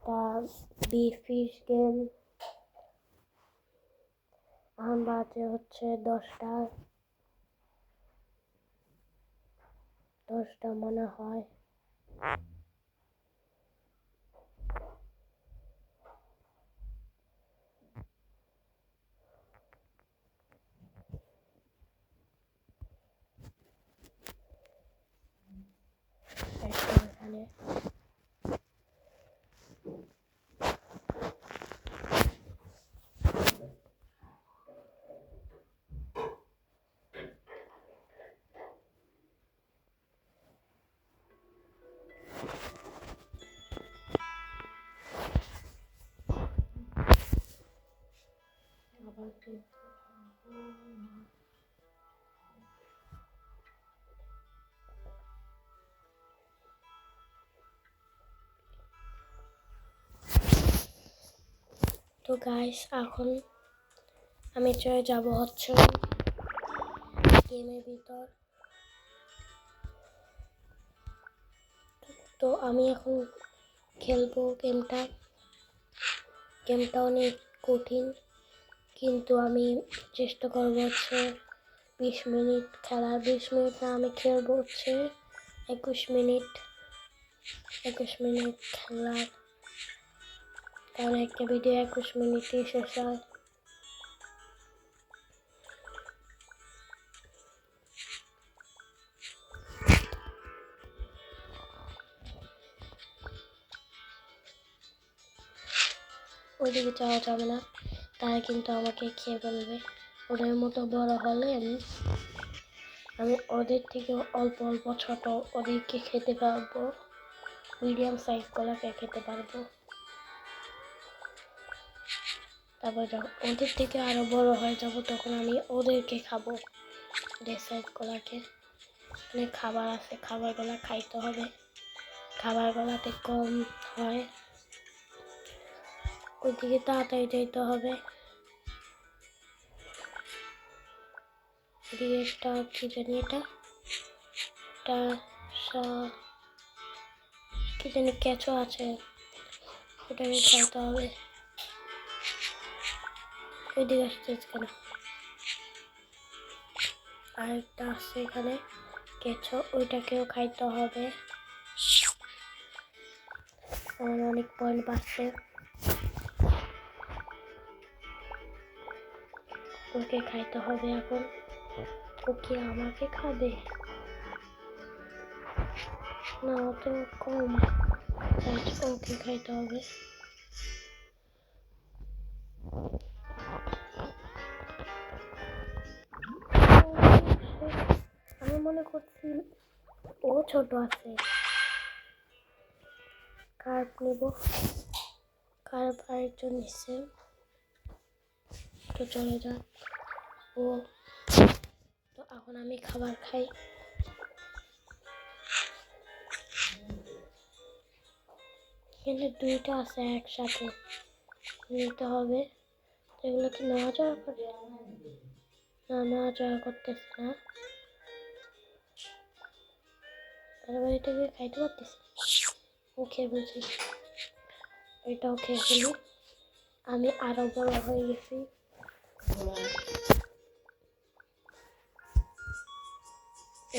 একটা fish game. এখন বাজে হচ্ছে 10টা মনে হয়। এখানে তো গাইস, এখন আমি চলে যাব হচ্ছে গেমের ভিতর। তো আমি এখন খেলবো গেমটা অনেক কঠিন, কিন্তু আমি চেষ্টা করবো হচ্ছে 20 মিনিট খেলার। 20 মিনিট না, আমি খেলবো হচ্ছে 21 মিনিট খেলার, কারণ একটা ভিডিও 21 মিনিটে শেষ হয়। ওইদিকে যাওয়া যাবে না, তারা কিন্তু আমাকে খেয়ে ফেলবে। ওদের মতো বড় হলে আমি ওদের থেকে অল্প অল্প ছোট ওদেরকে খেতে পারবো, মিডিয়াম সাইজ গুলাকে খেতে পারবো। তারপর যখন ওদের থেকে আরো বড় হয়ে যাব, তখন আমি ওদেরকে খাবো, ওদের সাইজ গুলাকে। অনেক খাবার আছে, খাবারগুলা খাইতে হবে, খাবারগুলাতে কম হয়। ওইদিকে তাড়াতাড়ি যাইতে হবে। এদিকে একটা কি জানি কি জানি কেঁচো আছে, ওটাকে খাইতে হবে। ওইদিকে আসতেছে কেন? আরেকটা আছে এখানে কেঁচো, ওইটাকেও খাইতে হবে। আমার অনেক পয়েন্ট পাচ্ছে। ওকে খাইতে হবে এখন। ওকে আমাকে খাবে না, অত কম। ওকে খাইতে হবে। আমি মনে করছি ও ছোট আছে। কার্প নেব, কার্প আরেকজন নিচ্ছে। তো চলে যাক। তো এখন আমি খাবার খাই। এখানে দুইটা আছে একসাথে, নিতে হবে। এগুলো কি নেওয়া যাওয়া করে? না, নেওয়া যাওয়া করতেছে না। এটাকে খাইতে পারতেছি। ও খেয়ে বলছি, এটাও খেয়ে ফেলি। আমি আরো বড় হয়ে গেছি।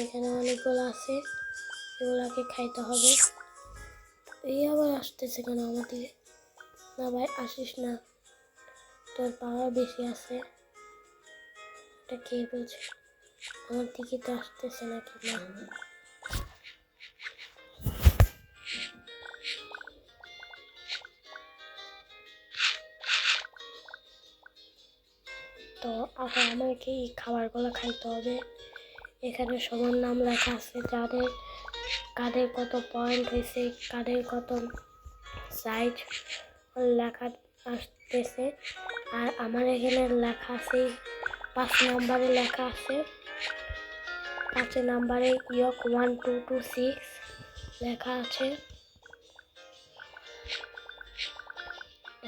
এখানে অনেকগুলো আছে, এগুলাকে খাইতে হবে। এই আবার আসতেছে কেন আমার দিকে? না ভাই, আসিস না, তোর পাওয়ার বেশি আছে। এটা খেয়ে বলছে আমার দিকে, তো আসতেছে নাকি না? তো এখন আমাকে এই খাবারগুলো খাইতে হবে। এখানে সবার নাম লেখা আছে, কাদের কত পয়েন্ট হয়েছে, কাদের কত সাইজ লেখা আসতেছে। আর আমার এখানে লেখা আছে 5 নম্বরে লেখা আছে, 5 নম্বরে ইয়ক 1 2 2 6 লেখা আছে।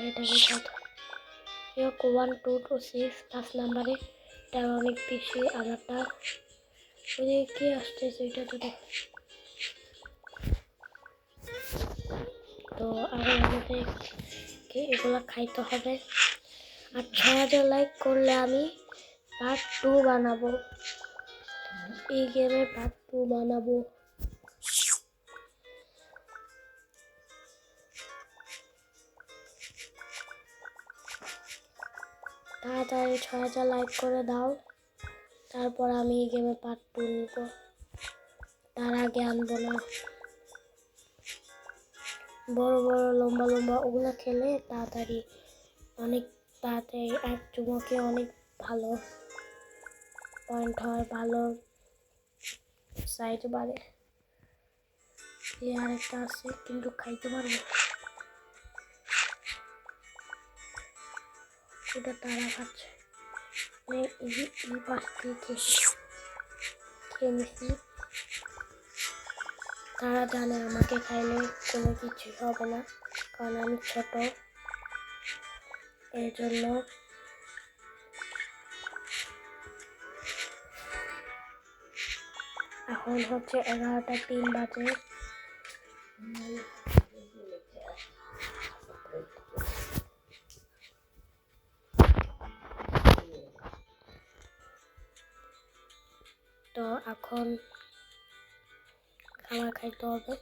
এটাকে ইয়ক 1 2 2 6 5 নম্বরে, এটা অনেক বেশি। আমারটা ওই কি আসতেছে, এটা তো দেখ। তো আগে আমাদেরকে এগুলো খাইতে হবে। আর 6,000 লাইক করলে আমি পার্ট 2 বানাবো, এই গেমের পার্ট 2 বানাবো। তাড়াতাড়ি 6,000 লাইক করে দাও, তারপর আমি এই গেমে পার্ট 2 নিব। তার আগে আনবো না। বড় বড় লম্বা লম্বা ওগুলো খেলে তাড়াতাড়ি, অনেক তাড়াতাড়ি এক চুমুকে অনেক ভালো পয়েন্ট হয়, ভালো সাইজ বাড়ে। এই আরেকটা আছে কিন্তু খাইতে পারবো, ওটা তারা খাচ্ছে। এই পাশ থেকে খেয়ে নিচ্ছি। তারা জানে আমাকে খাইলে কোনো কিছু হবে না, কারণ আমি ছোট, এই জন্য। এখন হচ্ছে 11:03 বাজে। তো এখন খাবার খাইতে হবে।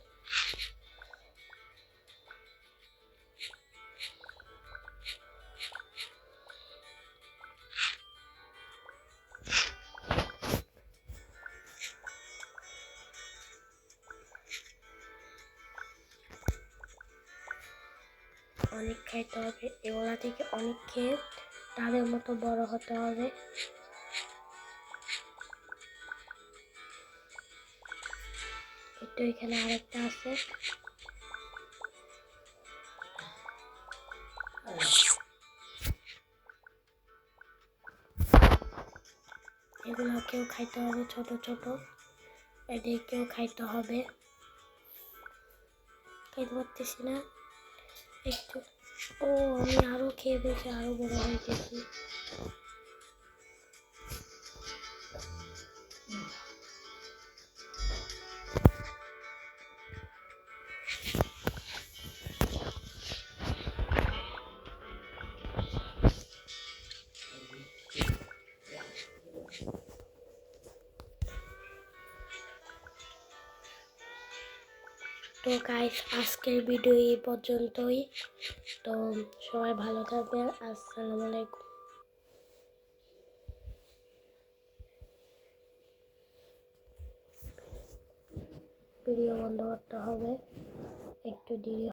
অনেক খাইতে হবে, এগুলা থেকে অনেক খেয়ে তাদের মতো বড় হতে হবে। একটু এখানে আরেকটা আছে, এগুলোকেও খাইতে হবে, ছোট ছোট, এদেরকেও খাইতে হবে। খাইতে পারতেছি না একটু। ও আমি আরো খেয়ে ফেলছি, আরো বড় হয়ে গেছি। তো গাইস, আজকের ভিডিও এই পর্যন্তই। তো সবাই ভালো থাকবেন। আসসালামু আলাইকুম। ভিডিও বন্ধ করতে হবে, একটু দেরি